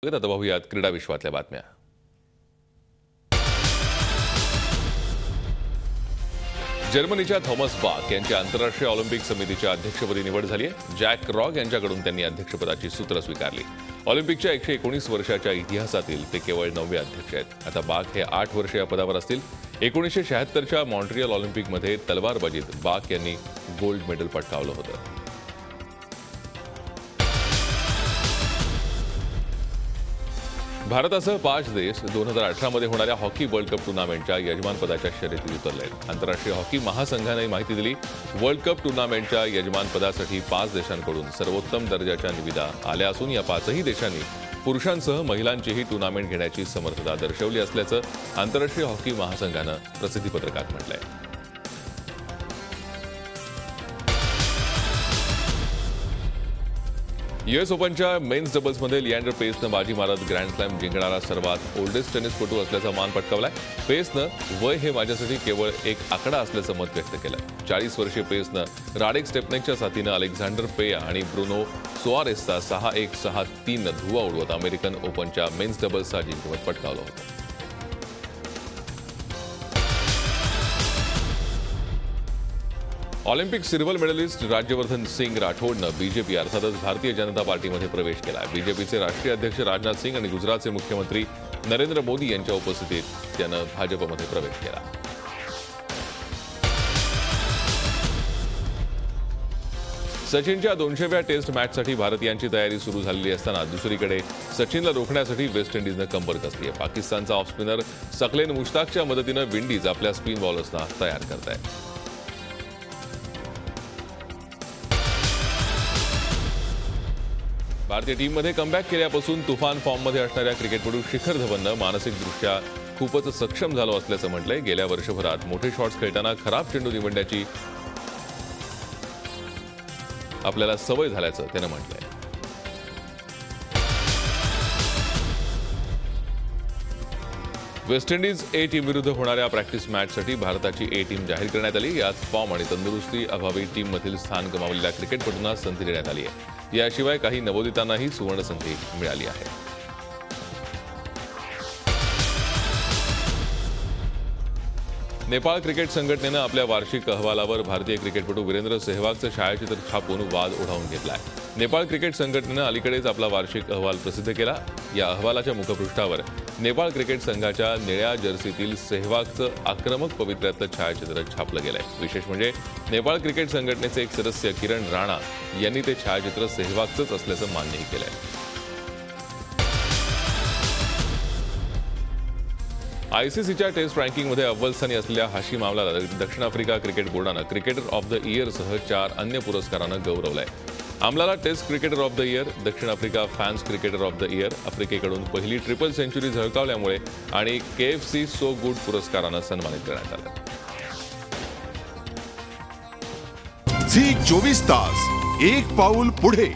आता पाहूयात क्रीडा विश्वातल्या बातम्या। जर्मनीच्या थॉमस बाक यांची आंतरराष्ट्रीय ऑलिम्पिक समितीच्या अध्यक्षपदी निवड झाली आहे। जॅक रॉग यांच्याकडून त्यांनी अध्यक्षपदाची सूत्र स्वीकारली। ऑलिम्पिकच्या 119 वर्षाच्या इतिहासातील ते केवळ 9वे अध्यक्ष आहेत। आता बाक हे 8 वर्ष या पदावर असतील। 1976च्या मॉन्ट्रियल ऑलिम्पिकमध्ये तलवारबाजीत बाक यांनी गोल्ड मेडल पटकावलं होतं। भारतासह 5 देश 2018 मध्ये होणाऱ्या हॉकी वर्ल्ड कप टूर्नामेंटच्या यजमानपदाच्या शर्यतीत उतरले आहेत। आंतरराष्ट्रीय हॉकी महासंघाने माहिती दिली, वर्ल्ड कप टूर्नामेंटच्या यजमानपदासाठी 5 देशांकडून सर्वोत्तम दर्जाच्या निविदा आल्या असून या 5ही देशांनी पुरुषांसह महिलांचीही टूर्नामेंट घेण्याची समर्थता दर्शवली असल्याचं आंतरराष्ट्रीय हॉकी महासंघानं प्रसिद्धीपत्रकात म्हटलंय। यूएस ओपनच्या मेन्स डबल्समध्ये लिएंडर पेसनं बाजी मारत ग्रँड स्लॅम जिंकणारा सर्वात ओल्डेस्ट टेनिसपटू असल्याचा मान पटकावलाय। पेसनं वय हे माझ्यासाठी केवळ एक आकडा असल्याचं मत व्यक्त केलं। 40 वर्षीय पेसनं राडेक स्टेपनेकच्या साथीनं अलेक्झांडर पेया आणि ब्रुनो सोआरेसचा 6-1, 6-3 धुव्वा उडवत अमेरिकन ओपनच्या मेन्स डबल्सचा जिंकपद पटकावलं होतं। Olympic silver medallist Rajyavardhan Singh राठोडनं BJP अर्थातच भारतीय जनता पार्टीमध्ये प्रवेश केला। बीजेपीचे राष्ट्रीय अध्यक्ष राजनाथ सिंग आणि गुजरातचे मुख्यमंत्री नरेंद्र मोदी यांच्या उपस्थितीत त्यानं भाजपमध्ये प्रवेश केला। सचिनच्या 200व्या टेस्ट मॅचसाठी भारतीयांची तयारी सुरू झालेली असताना दुसरीकडे सचिनला रोखण्यासाठी वेस्ट इंडिजनं कंबर कसली आहे। पाकिस्तानचा ऑफ स्पिनर सकलेन मुश्ताकच्या मदतीनं विंडीज आपल्या स्पिन बॉलर्सना तयार करत आहे। भारतीय टीममध्ये कमबॅक केल्यापासून तुफान फॉर्ममध्ये असणाऱ्या क्रिकेटपटू शिखर धवननं मानसिकदृष्ट्या खूपच सक्षम झालो असल्याचं म्हटलंय। गेल्या वर्षभरात मोठे शॉट्स खेळताना खराब चेंडू निवडण्याची आपल्याला सवय झाल्याचं त्यानं म्हटलंय। वेस्ट इंडिज ए टीम विरुद्ध होणाऱ्या प्रॅक्टिस मॅचसाठी भारताची ए टीम जाहीर करण्यात आली। यात फॉर्म आणि तंदुरुस्ती अभावी टीममधील स्थान गमावलेल्या क्रिकेटपटूंना संधी देण्यात आली आहे। याशिवाय काही नवोदितांनाही सुवर्ण संधी मिळाली आहे। नेपाळ क्रिकेट संघटनेनं आपल्या वार्षिक अहवालावर भारतीय क्रिकेटपटू वीरेंद्र सेहवागचं छायाचित्र छापून वाद ओढावून घेतलाय। नेपाळ क्रिकेट संघटनेनं अलीकडेच आपला वार्षिक अहवाल प्रसिद्ध केला। या अहवालाच्या मुखपृष्ठावर नेपाळ क्रिकेट संघाच्या निळ्या जर्सीतील सेहवागचं आक्रमक पवित्र्यातलं छायाचित्र छापलं गेलंय। विशेष म्हणजे नेपाळ क्रिकेट संघटनेचे एक सदस्य किरण राणा यांनी ते छायाचित्र सेहवागचंच असल्याचं मान्यही केलंय। आयसीसीच्या टेस्ट रँकिंगमध्ये अव्वल स्थानी असलेल्या हाशिम आमलाला दक्षिण आफ्रिका क्रिकेट बोर्डानं क्रिकेटर ऑफ द इयरसह 4 अन्य पुरस्कारानं गौरवलंय। आमलाला test cricketer of the year, दक्षिण आफ्रिका fans cricketer of the year, आफ्रिकेकडून पहिली ट्रिपल सेंचुरी झळकावल्यामुळे आणि KFC सो गुड पुरस्कारानं सन्मानित करण्यात आलं। झी 24 तास एक पाऊल पुढे।